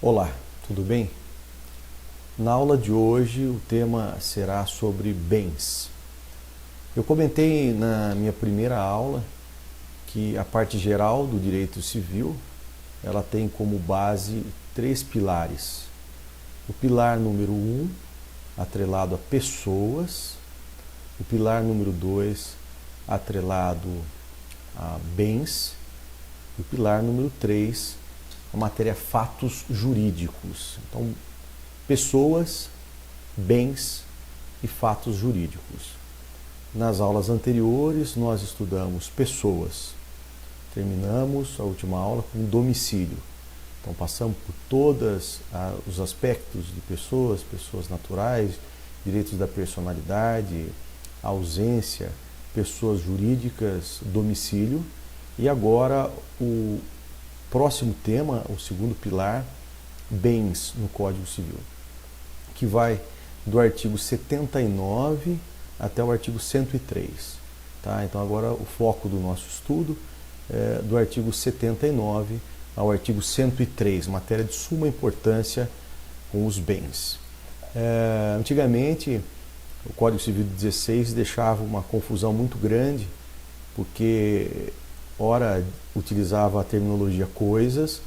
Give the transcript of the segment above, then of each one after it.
Olá, tudo bem? Na aula de hoje o tema será sobre bens. Eu comentei na minha primeira aula que a parte geral do direito civil ela tem como base três pilares. O pilar número 1, atrelado a pessoas. O pilar número 2, atrelado a bens. E o pilar número 3, a matéria fatos jurídicos. Então, pessoas, bens e fatos jurídicos. Nas aulas anteriores, nós estudamos pessoas. Terminamos a última aula com domicílio. Então, passamos por todos os aspectos de pessoas, pessoas naturais, direitos da personalidade, ausência, pessoas jurídicas, domicílio. E agora, o próximo tema, o segundo pilar, bens no Código Civil, que vai do artigo 79 até o artigo 103. Tá? Então agora o foco do nosso estudo é do artigo 79 ao artigo 103, matéria de suma importância com os bens. Antigamente, o Código Civil de 16 deixava uma confusão muito grande, porque ora utilizava a terminologia coisas,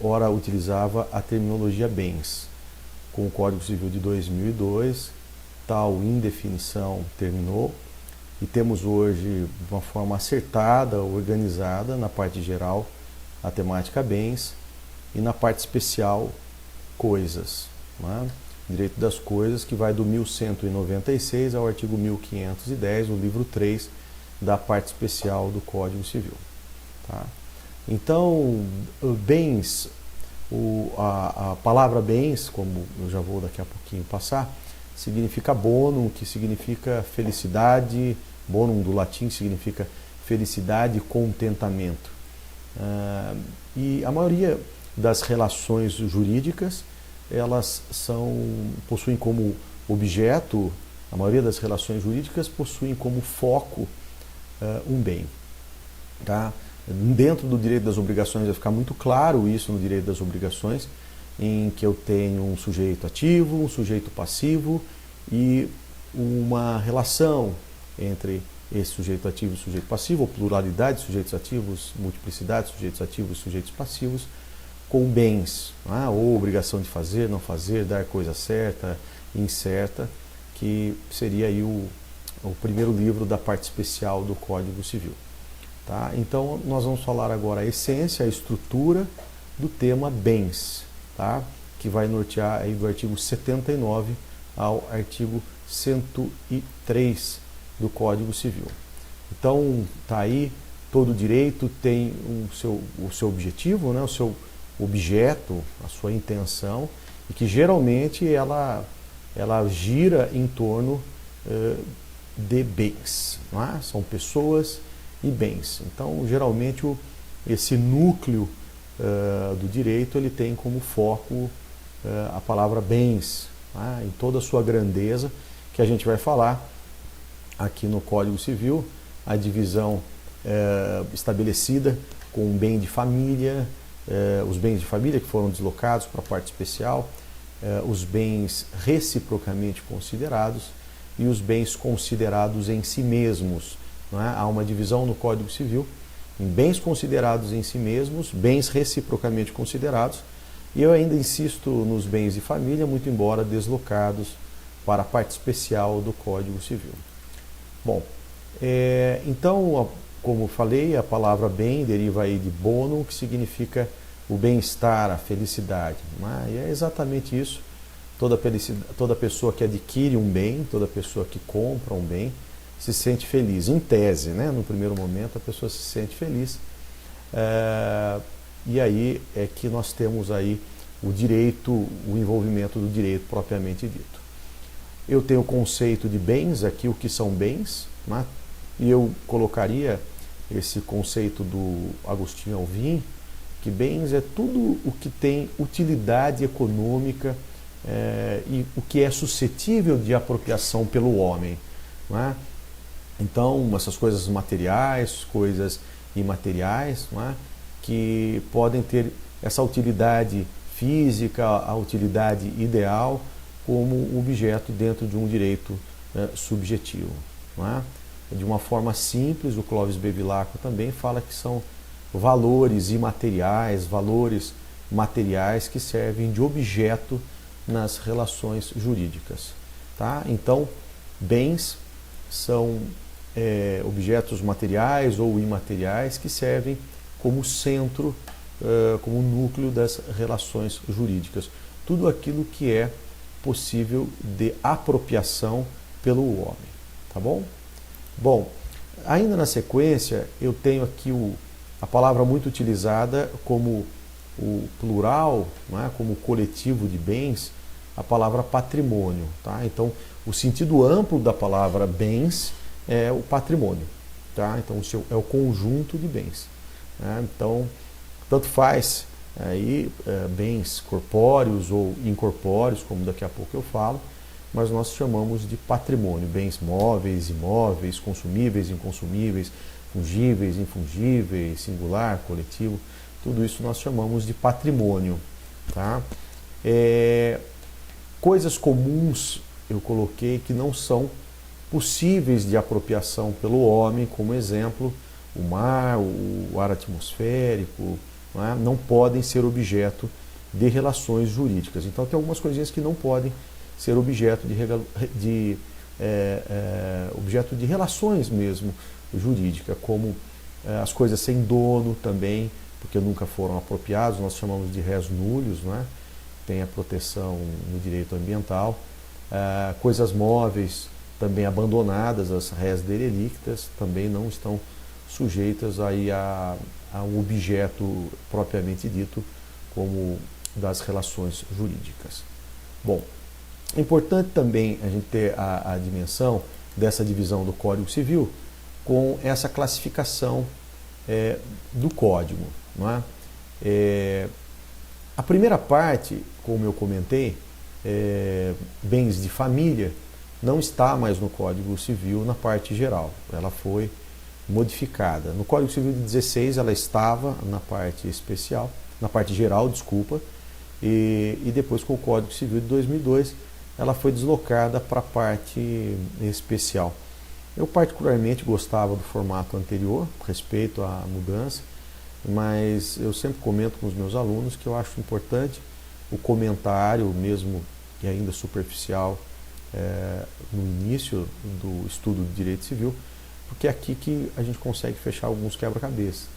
ora utilizava a terminologia bens. Com o Código Civil de 2002, tal indefinição terminou e temos hoje, de uma forma acertada, organizada, na parte geral, a temática bens e na parte especial, coisas. Né? Direito das coisas, que vai do 1196 ao artigo 1510, no livro 3 da parte especial do Código Civil. Tá? Então, bens, a palavra bens, como eu já vou daqui a pouquinho passar, significa bonum, que significa felicidade, bonum do latim significa felicidade e contentamento. E a maioria das relações jurídicas, elas possuem como objeto, a maioria das relações jurídicas possuem como foco um bem. Tá? Dentro do direito das obrigações vai ficar muito claro isso no direito das obrigações, em que eu tenho um sujeito ativo, um sujeito passivo e uma relação entre esse sujeito ativo e sujeito passivo, ou pluralidade de sujeitos ativos, multiplicidade de sujeitos ativos e sujeitos passivos, com bens, ou obrigação de fazer, não fazer, dar coisa certa, incerta, que seria aí o primeiro livro da parte especial do Código Civil. Tá? Então, nós vamos falar agora a essência, a estrutura do tema bens, tá? Que vai nortear aí do artigo 79 ao artigo 103 do Código Civil. Então, tá aí, todo direito tem o seu objetivo, né? O seu objeto, a sua intenção, e que geralmente ela gira em torno de bens. Não é? São pessoas e bens. Então, geralmente, esse núcleo do direito ele tem como foco a palavra bens, em toda a sua grandeza, que a gente vai falar aqui no Código Civil, a divisão estabelecida com o bem de família, os bens de família que foram deslocados para a parte especial, os bens reciprocamente considerados e os bens considerados em si mesmos. Não é? Há uma divisão no Código Civil em bens considerados em si mesmos, bens reciprocamente considerados, e eu ainda insisto nos bens de família, muito embora deslocados para a parte especial do Código Civil. Bom, então, como falei, a palavra bem deriva aí de bonum, que significa o bem-estar, a felicidade. E é exatamente isso. Toda pessoa que adquire um bem, toda pessoa que compra um bem, se sente feliz, em tese, né? No primeiro momento a pessoa se sente feliz, e aí é que nós temos aí o direito, o envolvimento do direito propriamente dito. Eu tenho o conceito de bens aqui, o que são bens, né? E eu colocaria esse conceito do Agostinho Alvim, que bens é tudo o que tem utilidade econômica e o que é suscetível de apropriação pelo homem. Não é? Então, essas coisas materiais, coisas imateriais, não é? Que podem ter essa utilidade física, a utilidade ideal, como objeto dentro de um direito subjetivo. Não é? De uma forma simples, o Clóvis Bevilacqua também fala que são valores imateriais, valores materiais que servem de objeto nas relações jurídicas. Tá? Então, bens são objetos materiais ou imateriais que servem como centro, como núcleo das relações jurídicas. Tudo aquilo que é possível de apropriação pelo homem. Tá bom? Bom, ainda na sequência, eu tenho aqui a palavra muito utilizada como o plural, não é? Como coletivo de bens, a palavra patrimônio. Tá? Então, o sentido amplo da palavra bens é o patrimônio. Tá? Então, é o conjunto de bens. Né? Então, tanto faz aí, bens corpóreos ou incorpóreos, como daqui a pouco eu falo, mas nós chamamos de patrimônio, bens móveis, imóveis, consumíveis, inconsumíveis, fungíveis, infungíveis, singular, coletivo, tudo isso nós chamamos de patrimônio. Tá? Coisas comuns eu coloquei que não são possíveis de apropriação pelo homem, como exemplo, o mar, o ar atmosférico, não podem ser objeto de relações jurídicas. Então tem algumas coisinhas que não podem ser objeto objeto de relações mesmo jurídicas, como as coisas sem dono também, porque nunca foram apropriados, nós chamamos de res nullius, tem a proteção no direito ambiental. Coisas móveis também abandonadas, as res derelictas, também não estão sujeitas aí a um objeto propriamente dito, como das relações jurídicas. Bom, é importante também a gente ter a dimensão dessa divisão do Código Civil com essa classificação do Código. Não é? A primeira parte, como eu comentei, bens de família, não está mais no Código Civil na parte geral. Ela foi modificada. No Código Civil de 16 ela estava na parte especial, na parte geral, desculpa, e depois com o Código Civil de 2002 ela foi deslocada para a parte especial. Eu particularmente gostava do formato anterior, respeito à mudança, mas eu sempre comento com os meus alunos que eu acho importante o comentário, mesmo que ainda superficial, no início do estudo do direito civil, porque é aqui que a gente consegue fechar alguns quebra-cabeças.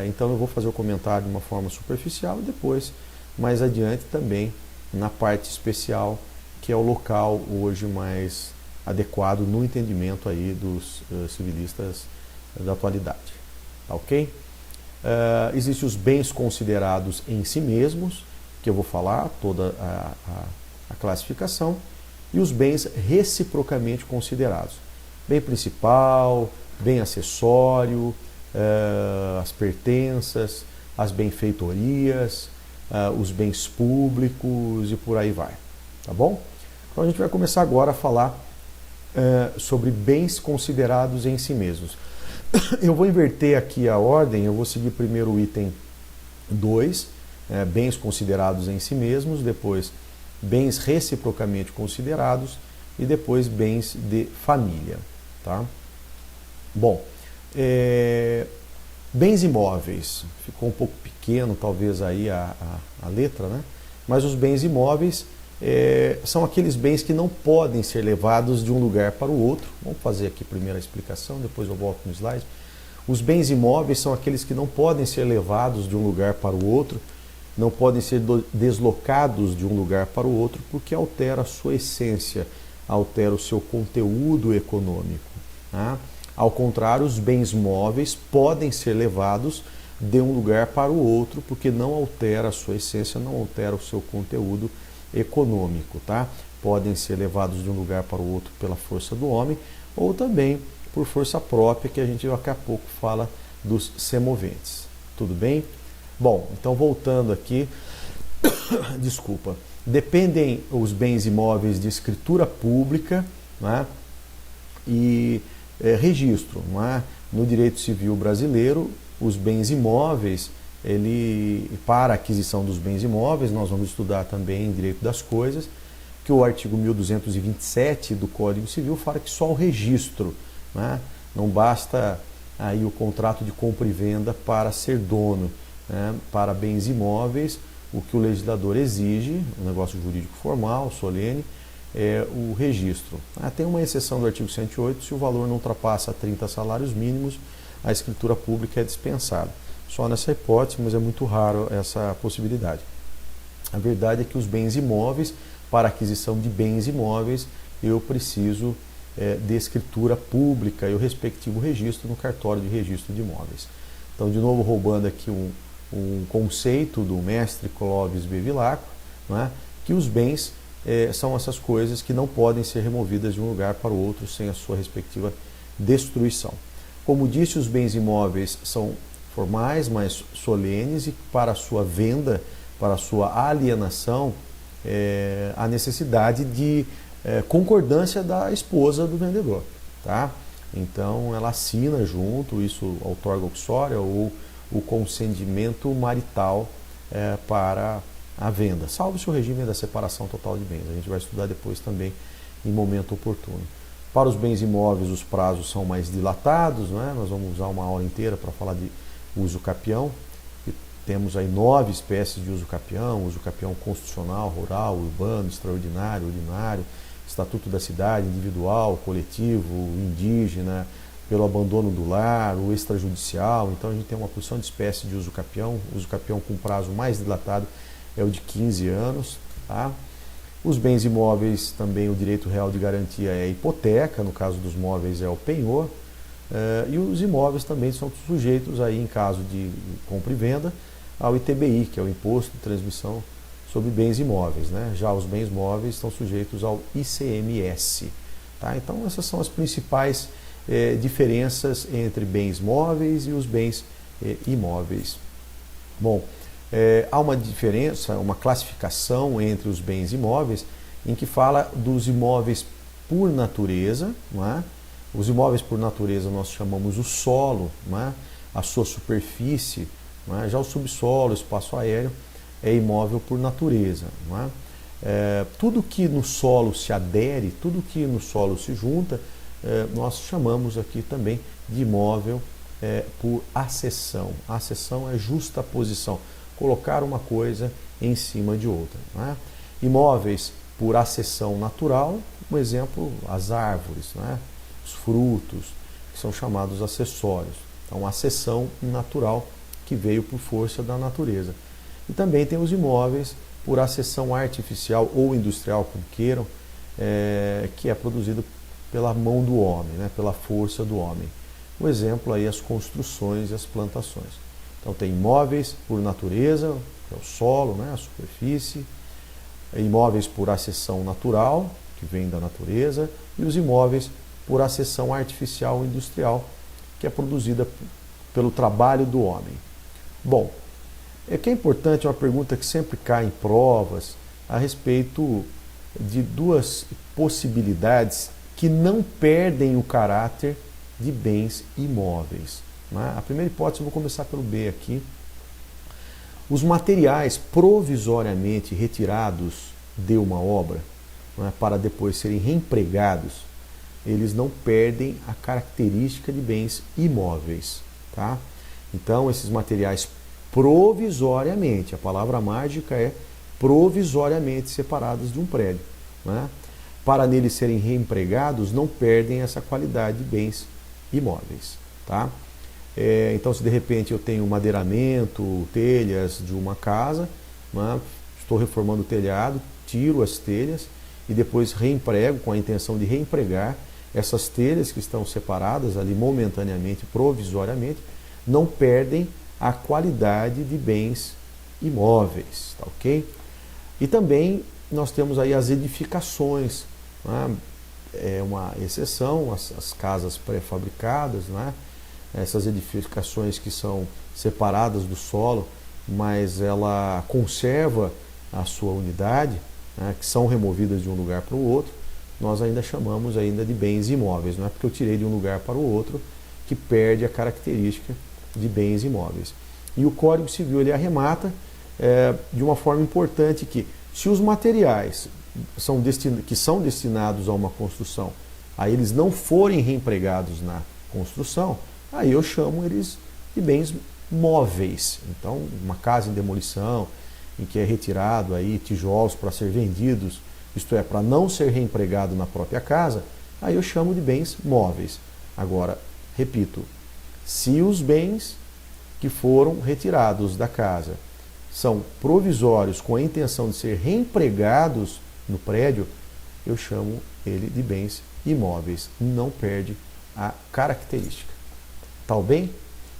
Então eu vou fazer o comentário de uma forma superficial e depois, mais adiante, também na parte especial, que é o local hoje mais adequado no entendimento aí dos civilistas da atualidade. Tá ok? Existem os bens considerados em si mesmos, que eu vou falar, toda a classificação, e os bens reciprocamente considerados. Bem principal, bem acessório, as pertenças, as benfeitorias, os bens públicos e por aí vai. Tá bom? Então a gente vai começar agora a falar sobre bens considerados em si mesmos. Eu vou inverter aqui a ordem, eu vou seguir primeiro o item 2, bens considerados em si mesmos, depois bens reciprocamente considerados e depois bens de família. Tá? Bom, bens imóveis, ficou um pouco pequeno talvez aí a letra, né? Mas os bens imóveis são aqueles bens que não podem ser levados de um lugar para o outro. Vamos fazer aqui primeiro a explicação, depois eu volto no slide. Os bens imóveis são aqueles que não podem ser levados de um lugar para o outro, não podem ser deslocados de um lugar para o outro, porque altera a sua essência, altera o seu conteúdo econômico. Tá? Ao contrário, os bens móveis podem ser levados de um lugar para o outro, porque não altera a sua essência, não altera o seu conteúdo econômico. Tá? Podem ser levados de um lugar para o outro pela força do homem, ou também por força própria, que a gente daqui a pouco fala dos semoventes. Tudo bem? Bom, então voltando aqui, desculpa, dependem os bens imóveis de escritura pública, né, e registro. Né? No direito civil brasileiro, os bens imóveis para a aquisição dos bens imóveis, nós vamos estudar também em direito das coisas, que o artigo 1227 do Código Civil fala que só o registro, né? Não basta aí o contrato de compra e venda para ser dono, né? Para bens imóveis, o que o legislador exige, um negócio jurídico formal, solene, é o registro. Tem uma exceção do artigo 108, se o valor não ultrapassa 30 salários mínimos, a escritura pública é dispensada. Só nessa hipótese, mas é muito raro essa possibilidade. A verdade é que os bens imóveis, para aquisição de bens imóveis, eu preciso de escritura pública e o respectivo registro no cartório de registro de imóveis. Então, de novo, roubando aqui um conceito do mestre Clóvis Bevilacqua, né, que os bens são essas coisas que não podem ser removidas de um lugar para o outro sem a sua respectiva destruição. Como disse, os bens imóveis são formais, mas solenes, e para a sua venda, para a sua alienação, a necessidade de concordância da esposa do vendedor. Tá? Então, ela assina junto, isso outorga uxória ou o consentimento marital para a venda, salvo se o regime da separação total de bens. A gente vai estudar depois também em momento oportuno. Para os bens imóveis, os prazos são mais dilatados, né? Nós vamos usar uma aula inteira para falar de uso capião. E temos aí 9 espécies de uso capião constitucional, rural, urbano, extraordinário, ordinário, estatuto da cidade, individual, coletivo, indígena, pelo abandono do lar, o extrajudicial. Então a gente tem uma porção de espécies de uso capião com prazo mais dilatado é o de 15 anos. Tá? Os bens imóveis também, o direito real de garantia é a hipoteca, no caso dos móveis é o penhor, e os imóveis também são sujeitos aí, em caso de compra e venda, ao ITBI, que é o Imposto de Transmissão sobre Bens Imóveis. Né? Já os bens móveis estão sujeitos ao ICMS. Tá? Então essas são as principais diferenças entre bens móveis e os bens imóveis. Bom, há uma diferença, uma classificação entre os bens imóveis em que fala dos imóveis por natureza. Não é? Os imóveis por natureza nós chamamos o solo, não é? A sua superfície, não é? Já o subsolo, o espaço aéreo, é imóvel por natureza. Não é? Tudo que no solo se adere, tudo que no solo se junta, nós chamamos aqui também de imóvel por acessão. A acessão é justaposição, colocar uma coisa em cima de outra. Não é? Imóveis por acessão natural, um exemplo, as árvores, não é? Os frutos, que são chamados acessórios. Então, acessão natural que veio por força da natureza. E também tem os imóveis por acessão artificial ou industrial, como queiram, que é produzido pela mão do homem, né? Pela força do homem. Um exemplo aí, as construções e as plantações. Então tem imóveis por natureza, que é o solo, né, a superfície, imóveis por acessão natural, que vem da natureza, e os imóveis por acessão artificial ou industrial, que é produzida pelo trabalho do homem. Bom, que é importante, uma pergunta que sempre cai em provas, a respeito de duas possibilidades que não perdem o caráter de bens imóveis. A primeira hipótese, eu vou começar pelo B aqui. Os materiais provisoriamente retirados de uma obra, para depois serem reempregados, eles não perdem a característica de bens imóveis. Tá? Então, esses materiais provisoriamente, a palavra mágica é provisoriamente separados de um prédio, para neles serem reempregados, não perdem essa qualidade de bens imóveis. Tá? Então, se de repente eu tenho madeiramento, telhas de uma casa, estou reformando o telhado, tiro as telhas e depois reemprego, com a intenção de reempregar essas telhas que estão separadas ali momentaneamente, provisoriamente, não perdem a qualidade de bens imóveis. Tá, ok? E também nós temos aí as edificações. É uma exceção, as casas pré-fabricadas, essas edificações que são separadas do solo, mas ela conserva a sua unidade, que são removidas de um lugar para o outro, nós ainda chamamos ainda de bens imóveis. Não é porque eu tirei de um lugar para o outro que perde a característica de bens imóveis. E o Código Civil ele arremata de uma forma importante que, se os materiais que são destinados a uma construção, aí eles não forem reempregados na construção, aí eu chamo eles de bens móveis. Então, uma casa em demolição, em que é retirado aí tijolos para ser vendidos, isto é, para não ser reempregado na própria casa, aí eu chamo de bens móveis. Agora, repito, se os bens que foram retirados da casa são provisórios com a intenção de ser reempregados no prédio, eu chamo ele de bens imóveis. Não perde a característica. Tá bem?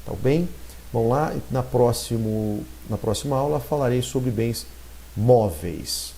Tá bem? Vamos lá, na próxima aula falarei sobre bens móveis.